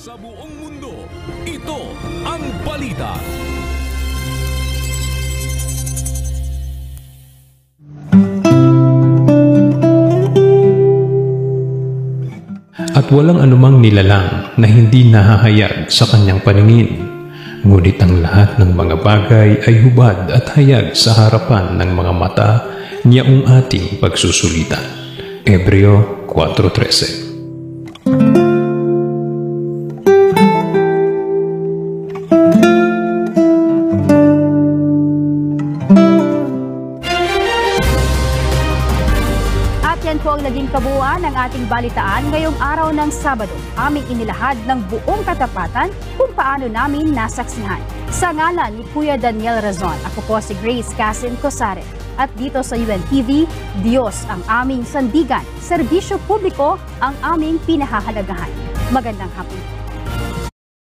Sa buong mundo, ito ang balita. At walang anumang nilalang na hindi nahahayag sa kanyang paningin. Ngunit ang lahat ng mga bagay ay hubad at hayag sa harapan ng mga mata niyang ating pagsusulitan. Hebreo 4:13. Yan po ang naging kabuuan ng ating balitaan ngayong araw ng Sabado. Aming inilahad ng buong katapatan kung paano namin nasaksihan. Sa ngalan ni Kuya Daniel Razon, ako po si Grace Casin Cosare. At dito sa UNTV, Diyos ang aming sandigan, serbisyo publiko ang aming pinahahalagahan. Magandang hapon po.